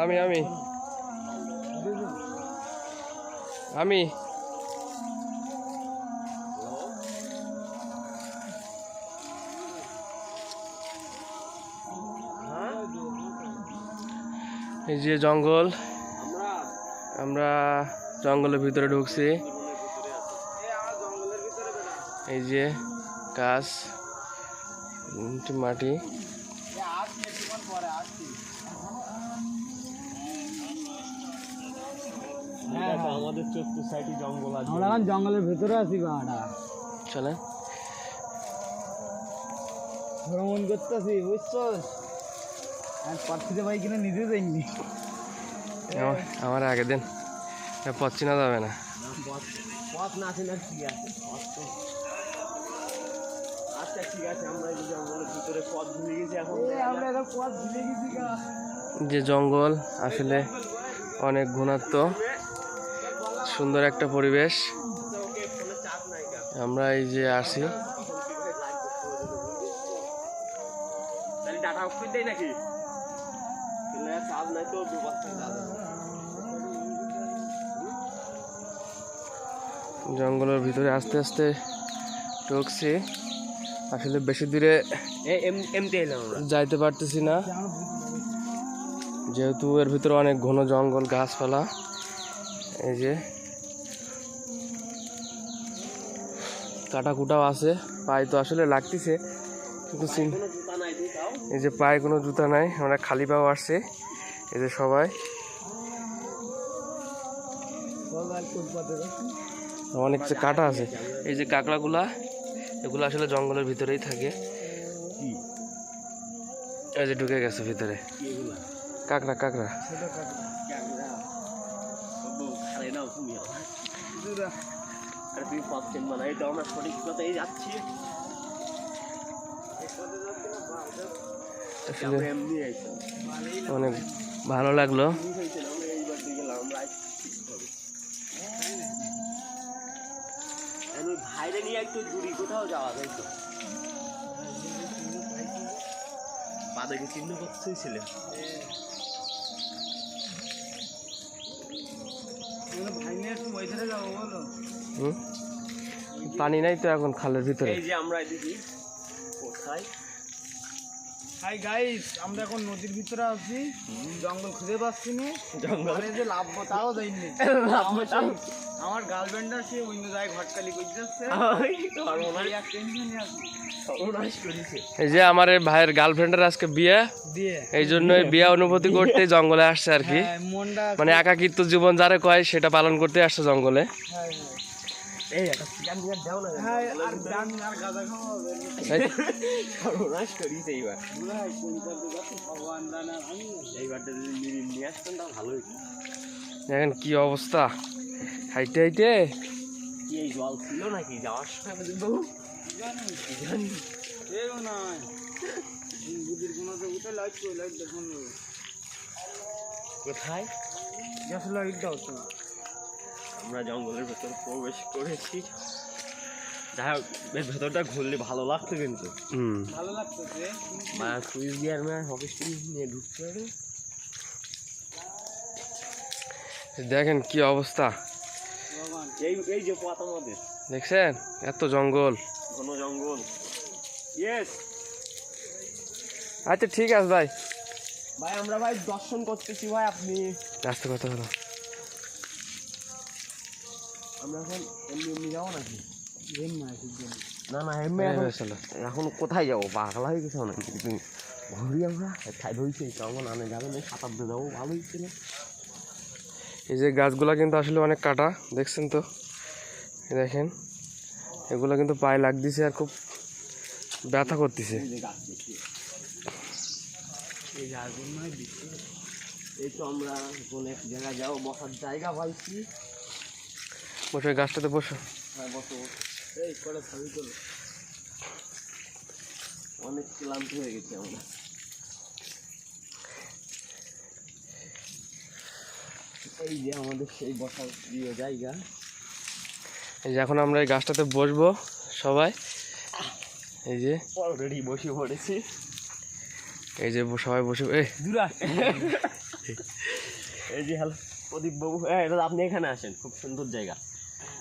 আমি আমি আমি এই যে জঙ্গল, আমরা জঙ্গলের ভিতরে ঢুকছি। এই যে গাছ, মাটি, আমাদের চতুর সাইডে জঙ্গল আছে, আমরা এখন জঙ্গলের ভিতরে আছি। চলে ভ্রমণ করতেছি, বুঝছো? পার্থিতে ভাই কিনা নিজে যাইনি। আমার আগে দিন পথ চিনা যাবে না। পথ না আছে না, ঠিক আছে আচ্ছা ঠিক আছে, আমরা এই জঙ্গলের ভিতরে পথ ভুলে গেছি। এখন আমরা পথ ভুলে গেছি। যে জঙ্গল আসলে অনেক ঘনত্ব, সুন্দর একটা পরিবেশ। আমরা এই যে আসি, ডাটা অফিস দেয় নাকি? চার্জ নাই তো, জঙ্গলের ভিতরে আস্তে আস্তে ঢুকছি। আসলে বেশি দূরে যাইতে পারতেছি না, যেহেতু এর ভিতরে অনেক ঘন জঙ্গল, গাছপালা। এই যে কাটাকুটাও আছে, পায়ে তো আসলে লাগতেছে, কিন্তু এই যে পায়ে কোনো জুতা নাই, আমরা খালি পাও আসছে। এই যে সবাই অনেক যে কাটা আছে, এই যে কাঁকড়াগুলা, এগুলো আসলে জঙ্গলের ভিতরেই থাকে। এই যে ঢুকে গেছে ভিতরে কাঁকড়া, কাঁকড়া। তুমি পাচ্ছেন মানে এটা আমরা সঠিক কথাই যাচ্ছি। আসলে অনেক ভালো লাগলো। ভাইরে নিয়ে একটু দূরে কোথাও যাওয়া যায় তো, পাদাকে চিহ্ন করতেছিলে। পানি নাই তো এখন খালের ভিতরে। এই যে আমরা এদিকে কোথায়, হাই গাইস, আমরা এখন নদীর ভিতরে আছি, জঙ্গল খুঁজে পাচ্ছি না। জঙ্গলে যে লাভবো তাও যাইনি। আমার গার্লফ্রেন্ডটা সে অন্য জায়গায় ঘটকালি করতেছে। এই যে আমার ভাইয়ের গার্লফ্রেন্ডের আজকে বিয়ে, এই জন্য বিয়ে অনুভূতি করতে জঙ্গলে আসছে আর কি। মানে একাকিত্ব জীবন যারা কয় সেটা পালন করতে আসছে জঙ্গলে। দেখেন কি অবস্থা, হাইটে হাইটে। এই জল ছিল নাকি যাওয়ার সময়? কোথায় আমরা জঙ্গলের ভেতর প্রবেশ করেছি। যাই হোক, এর ভেতরটা ঘুরলে ভালো লাগতো, কিন্তু ভালো লাগতো সুইচ গিয়ার অফিস নিয়ে ঢুকতে হবে। দেখেন কি অবস্থা, এই যে পথ আমাদের, দেখছেন এত জঙ্গল, ঘন জঙ্গল। ইয়েস, আচ্ছা ঠিক আছে ভাই। ভাই আমরা ভাই দর্শন করতেছি ভাই, আপনি রাস্তা কথা হলো। আমরা এখন এমনি যাবো নাকি? না না এমনি এখন কোথায় যাবো? পাগলা হয়ে গেছে অনেক। তুমি ঘুরি আমরা সাইড হয়েছে, কেমন আনে যাবে না, সাঁতারতে যাবো, ভালো হয়েছিল। এই যে গাছগুলা কিন্তু আসলে অনেক কাটা, দেখছেন তো, দেখেন এগুলো কিন্তু পায়ে লাগতেছে আর খুব ব্যথা করতেছে। এই তো আমরা কোনো এক জায়গায় যাবো, বসার জায়গা পাইছি। বসে গাছটাতে বসো। হ্যাঁ বসো, এই করে ছবি তোলো। অনেক ক্লান্ত হয়ে গেছি আমরা। এই যে আমাদের সেই বসার প্রিয় জায়গা। এই যে এখন আমরা এই গাছটাতে বসবো সবাই। এই যে অলরেডি বসে পড়েছি। এই যে সবাই বসে এই যে হ্যালো প্রদীপ বাবু, এটা আপনি এখানে আসেন, খুব সুন্দর জায়গা।